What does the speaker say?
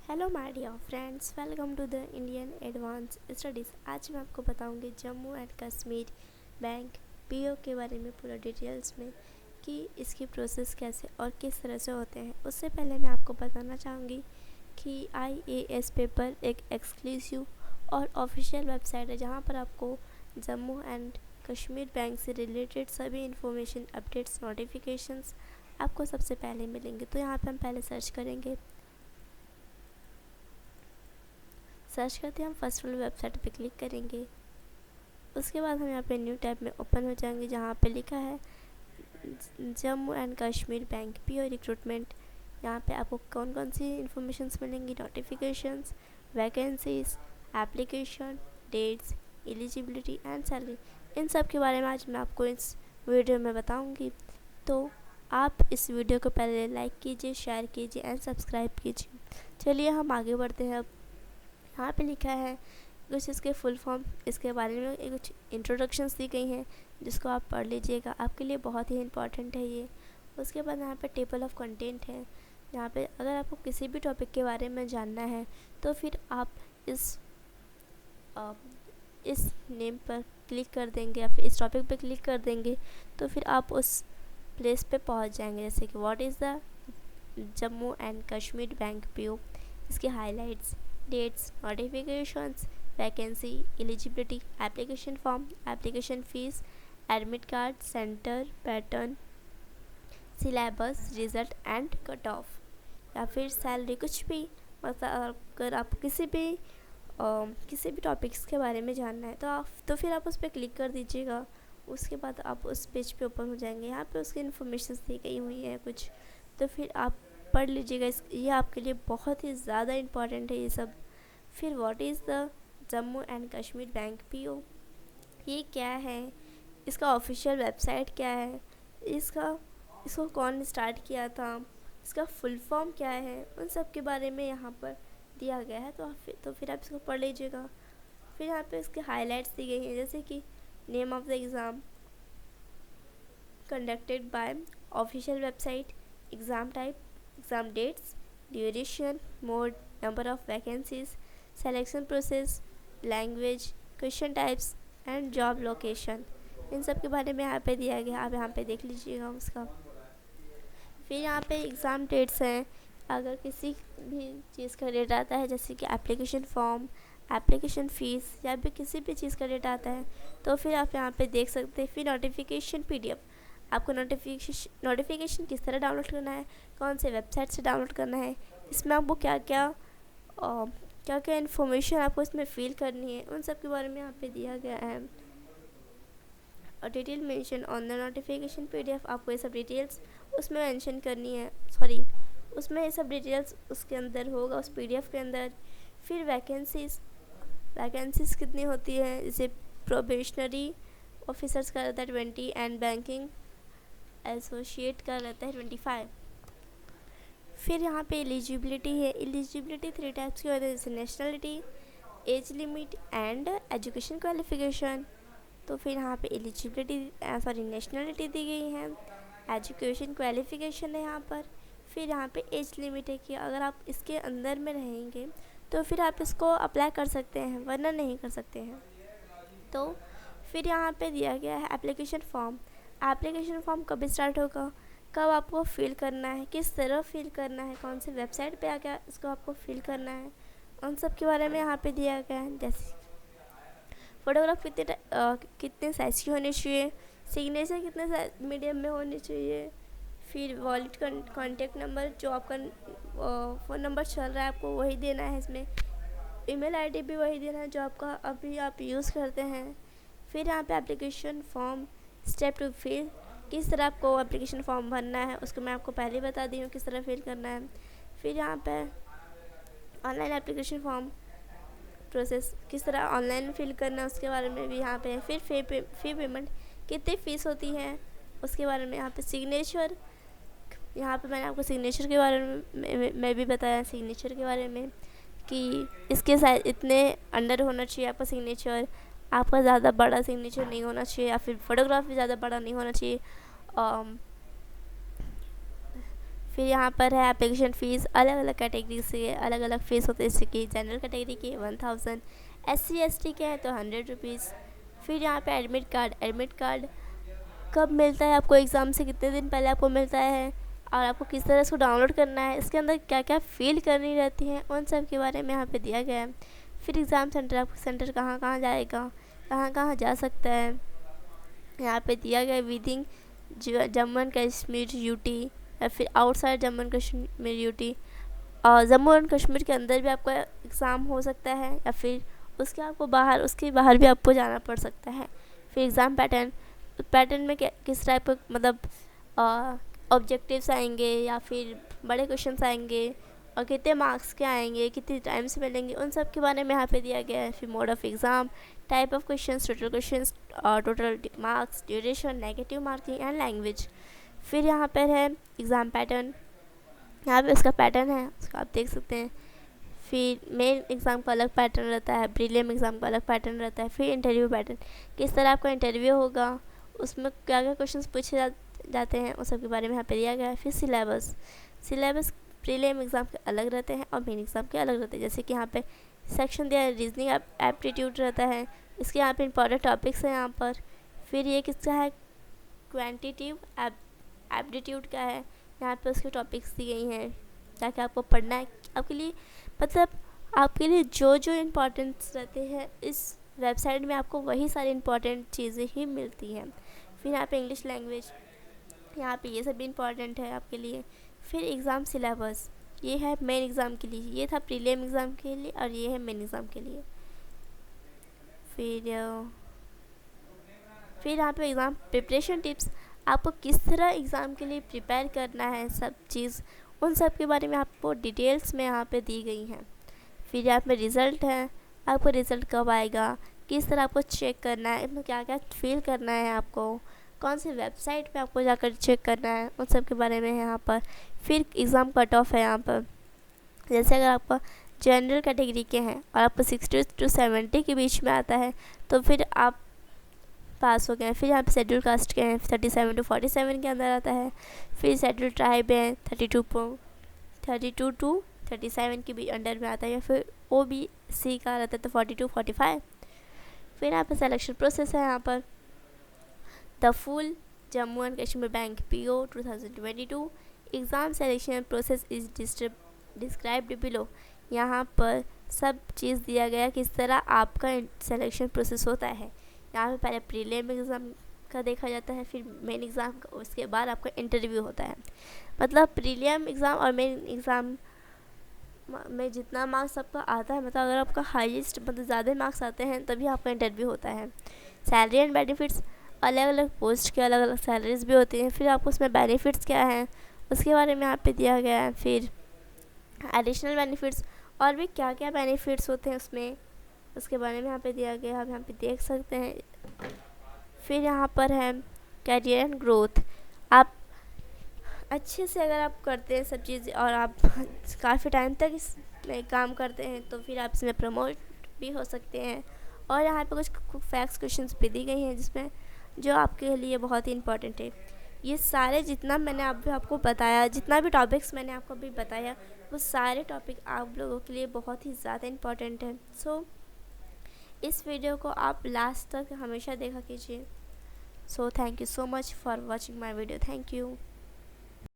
Hello my dear friends, welcome to the Indian advance studies. आज मैं आपको बताऊंगी Jammu and Kashmir bank PO के बारे में पूरा डिटेल्स में कि इसकी प्रोसेस कैसे और किस तरह से होते हैं। उससे पहले मैं आपको बताना चाहूँगी कि आईएएस पेपर एक एक्सक्लूसिव और ऑफिशियल वेबसाइट है जहाँ पर आपको जम्मू एंड कश्मीर बैंक से रिलेटेड सभी इंफॉर्मेशन, अपडेट्स, नोटिफिकेशंस आपको सबसे पहले मिलेंगे। तो यहाँ पे हम पहले सर्च करेंगे। सर्च करते हम फर्स्ट वाली वेबसाइट पे क्लिक करेंगे। उसके बाद हम यहाँ पे न्यू टैब में ओपन हो जाएंगे जहाँ पे लिखा है Jammu and Kashmir bank PO recruitment. यहाँ पे आपको कौन कौन सी इन्फॉर्मेशंस मिलेंगी, notifications, vacancies, application, dates, eligibility and salary, इन सब के बारे में आज मैं आपको इस वीडियो में बताऊँगी। तो आप इस वीडियो को पहले लाइक कीजिए, शेयर कीजिए एंड सब्सक्राइब कीजिए। चलिए हम आगे बढ़ते हैं। अब यहाँ पे लिखा है कुछ इसके फुल फॉर्म, इसके बारे में कुछ इंट्रोडक्शंस दी गई हैं जिसको आप पढ़ लीजिएगा, आपके लिए बहुत ही इम्पॉर्टेंट है ये। उसके बाद यहाँ पे टेबल ऑफ कंटेंट है। यहाँ पे अगर आपको किसी भी टॉपिक के बारे में जानना है तो फिर आप इस नेम पर क्लिक कर देंगे या फिर इस टॉपिक पे क्लिक कर देंगे तो फिर आप उस प्लेस पे पहुँच जाएंगे। जैसे कि what is the Jammu and Kashmir bank PO, इसके highlights, dates, notifications, vacancy, eligibility, application form, application fees, admit card, centre, pattern, syllabus, result and cut off, या फिर सैलरी, कुछ भी। मतलब अगर आप किसी भी टॉपिक्स के बारे में जानना है तो फिर आप उस पर क्लिक कर दीजिएगा। उसके बाद आप उस पेज पे ओपन हो जाएंगे। यहाँ पे उसकी इन्फॉर्मेशन दी गई हुई है कुछ, तो फिर आप पढ़ लीजिएगा। ये आपके लिए बहुत ही ज़्यादा इम्पॉर्टेंट है ये सब। फिर what is the Jammu and Kashmir bank PO, ये क्या है, इसका ऑफिशियल वेबसाइट क्या है, इसको कौन स्टार्ट किया था, इसका फुल फॉर्म क्या है, उन सब के बारे में यहाँ पर दिया गया है। तो फिर आप इसको पढ़ लीजिएगा। फिर यहाँ पे इसके हाईलाइट्स दी गई हैं जैसे कि name of the exam conducted by official website, exam type, exam dates, duration, mode, number of vacancies, selection process, language, question types and job location, इन सब के बारे में यहाँ पे दिया गया। आप यहाँ पे देख लीजिएगा उसका। फिर यहाँ पे एग्ज़ाम डेट्स हैं। अगर किसी भी चीज़ का डेट आता है जैसे कि एप्लीकेशन फॉर्म, एप्लीकेशन फ़ीस या भी किसी भी चीज़ का डेट आता है तो फिर आप यहाँ पे देख सकते हैं। फिर नोटिफिकेशन पीडीएफ, आपको नोटिफिकेशन किस तरह डाउनलोड करना है, कौन से वेबसाइट से डाउनलोड करना है, इसमें आपको क्या क्या इन्फॉर्मेशन आपको इसमें फिल करनी है, उन सब के बारे में यहाँ पे दिया गया है। और detail mention on the notification PDF, आपको ये सब डिटेल्स उसमें मेंशन करनी है। उसमें ये सब डिटेल्स उसके अंदर होगा, उस पीडीएफ के अंदर। फिर वैकेंसीज कितनी होती है, जैसे प्रोबेशनरी ऑफिसर्स का रहता है 20 एंड बैंकिंग एसोसिएट का रहता है 25। फिर यहाँ पे एलिजिबिलिटी है। एलिजिबिलिटी 3 टाइप्स की होती है, जैसे nationality, age limit and education qualification. तो फिर यहाँ पे नेशनलिटी दी गई है, एजुकेशन क्वालिफिकेशन है यहाँ पर। फिर यहाँ पे एज लिमिट है कि अगर आप इसके अंदर में रहेंगे तो फिर आप इसको अप्लाई कर सकते हैं, वरना नहीं कर सकते हैं। तो फिर यहाँ पे दिया गया है एप्लीकेशन फॉर्म। एप्लीकेशन फॉर्म कब स्टार्ट होगा, कब आपको फिल करना है, किस तरह फिल करना है, कौन सी वेबसाइट पे आकर इसको आपको फिल करना है, उन सब के बारे में यहाँ पे दिया गया है। जैसे फ़ोटोग्राफ कितने साइज़ की होनी चाहिए, सिग्नेचर कितने मीडियम में होनी चाहिए, फिर वॉलेट कॉन्टैक्ट नंबर, जो आपका फ़ोन नंबर चल रहा है आपको वही देना है इसमें, ईमेल आईडी भी वही देना है जो आपका अभी आप यूज़ करते हैं। फिर यहाँ पे application form step to fill, किस तरह आपको एप्लीकेशन फॉर्म भरना है उसको मैं आपको पहले बता दी हूँ किस तरह फिल करना है। फिर यहाँ पे ऑनलाइन एप्लीकेशन फॉर्म प्रोसेस किस तरह ऑनलाइन फिल करना है उसके बारे में भी यहाँ पे है। फिर फ़ी पेमेंट कितनी फ़ीस होती है उसके बारे में यहाँ पे। सिग्नेचर, यहाँ पे मैंने आपको सिग्नेचर के बारे में मैं भी बताया, सिग्नेचर के बारे में कि इसके साइज इतने अंडर होना चाहिए आपका सिग्नेचर, आपका ज़्यादा बड़ा सिग्नेचर नहीं होना चाहिए, या फिर फोटोग्राफ भी ज़्यादा बड़ा नहीं होना चाहिए। फिर यहाँ पर है एप्लीकेशन फ़ीस, अलग अलग कैटेगरी से अलग अलग फ़ीस होते हैं, जैसे कि जनरल कैटेगरी के 1000, SC ST के हैं तो 100 रुपीज़। फिर यहाँ पे एडमिट कार्ड कब मिलता है आपको, एग्ज़ाम से कितने दिन पहले आपको मिलता है और आपको किस तरह इसको डाउनलोड करना है, इसके अंदर क्या क्या फ़िल करनी रहती है, उन सब के बारे में यहाँ पे दिया गया है। फिर एग्ज़ाम सेंटर, आपका सेंटर कहाँ कहाँ जाएगा, कहाँ कहाँ जा सकता है, यहाँ पे दिया गया within Jammu and Kashmir UT या फिर outside Jammu and Kashmir UT, और जम्मू एंड कश्मीर के अंदर भी आपका एग्ज़ाम हो सकता है या फिर उसके बाहर भी आपको जाना पड़ सकता है। फिर एग्ज़ाम पैटर्न में किस टाइप का मतलब ऑब्जेक्टिव्स आएंगे या फिर बड़े क्वेश्चंस आएंगे और कितने मार्क्स के आएंगे, कितने टाइम से मिलेंगे, उन सब के बारे में यहाँ पे दिया गया है। फिर mode of exam, type of questions, total marks, duration, negative marking and language. फिर यहाँ पर है एग्ज़ाम पैटर्न, यहाँ पे उसका पैटर्न है, उसको आप देख सकते हैं। फिर मेन एग्ज़ाम का अलग पैटर्न रहता है, प्रीलिम एग्ज़ाम का अलग पैटर्न रहता है। फिर इंटरव्यू पैटर्न, किस तरह आपका इंटरव्यू होगा, उसमें क्या क्या क्वेश्चंस पूछे जाते हैं, उस सब के बारे में यहाँ पे दिया गया है। फिर सिलेबस प्रीलिम एग्ज़ाम के अलग रहते हैं और मेन एग्ज़ाम के अलग रहते हैं। जैसे कि यहाँ पे सेक्शन दिया है, रीजनिंग एप्टीट्यूड रहता है, इसके यहाँ पे इंपॉर्टेंट टॉपिक्स हैं यहाँ पर। फिर ये किसका है, क्वान्टिटिव एप्टीट्यूड का है, यहाँ पे उसके टॉपिक्स दी गई हैं ताकि आपको पढ़ना है आपके लिए, मतलब आपके लिए जो जो इम्पोर्टेंट्स रहते हैं इस वेबसाइट में आपको वही सारी इम्पोर्टेंट चीज़ें ही मिलती हैं। फिर यहाँ पे इंग्लिश लैंग्वेज, यहाँ पे ये सब भी इम्पॉर्टेंट है आपके लिए। फिर एग्ज़ाम सिलेबस, ये है मेन एग्ज़ाम के लिए, ये था प्रीलिम एग्ज़ाम के लिए और ये है मेन एग्ज़ाम के लिए। फिर यहाँ पे एग्ज़ाम प्रिपरेशन टिप्स, आपको किस तरह एग्ज़ाम के लिए प्रिपेयर करना है, सब चीज़ उन सब के बारे में आपको डिटेल्स में यहाँ पे दी गई हैं। फिर यहाँ पे रिज़ल्ट है, आपको रिज़ल्ट कब आएगा, किस तरह आपको चेक करना है, इसमें क्या क्या फिल करना है, आपको कौन सी वेबसाइट पे आपको जाकर चेक करना है, उन सब के बारे में है यहाँ पर। फिर एग्ज़ाम कट ऑफ है यहाँ पर, जैसे अगर आपका जनरल कैटेगरी के हैं और आपको 60 to 70 के बीच में आता है तो फिर आप पास हो गए। फिर यहाँ पे शेड्यूल कास्ट के हैं 37 to 47 के अंदर आता है। फिर शेड्यूल ट्राइब है 32 to 37 के भी अंडर में आता है, या फिर OBC का रहता है तो 40 to 45। फिर यहाँ पर सिलेक्शन प्रोसेस है, यहाँ पर the full Jammu and Kashmir bank PO 2022 exam selection process is described below. यहाँ पर सब चीज़ दिया गया किस तरह आपका सिलेक्शन प्रोसेस होता है। यहाँ पे पहले प्रीलिम एग्ज़ाम का देखा जाता है, फिर मेन एग्ज़ाम का, उसके बाद आपका इंटरव्यू होता है। मतलब प्रीलिम एग्ज़ाम और मेन एग्ज़ाम में जितना मार्क्स आपका आता है, मतलब अगर आपका हाईएस्ट मतलब ज़्यादा मार्क्स आते हैं तभी आपका इंटरव्यू होता है। सैलरी एंड बेनिफिट्स, अलग अलग पोस्ट के अलग अलग सैलरीज भी होती हैं, फिर आपको उसमें बेनिफिट्स क्या हैं उसके बारे में यहाँ पे दिया गया है। फिर एडिशनल बेनिफिट्स, और भी क्या क्या बेनिफिट्स होते हैं उसमें, उसके बारे में यहाँ पे दिया गया है, आप यहाँ पे देख सकते हैं। फिर यहाँ पर है कैरियर एंड ग्रोथ, आप अच्छे से अगर आप करते हैं सब चीज़ और आप काफ़ी टाइम तक इसमें काम करते हैं तो फिर आप इसमें प्रमोट भी हो सकते हैं। और यहाँ पे कुछ फैक्ट्स क्वेश्चंस भी दी गई हैं जिसमें जो आपके लिए बहुत ही इम्पोर्टेंट है। ये सारे जितना मैंने अभी आपको बताया, जितना भी टॉपिक्स मैंने आपको अभी बताया, वो सारे टॉपिक आप लोगों के लिए बहुत ही ज़्यादा इम्पोर्टेंट है। सो इस वीडियो को आप लास्ट तक हमेशा देखा कीजिए। So thank you so much for watching my video. Thank you.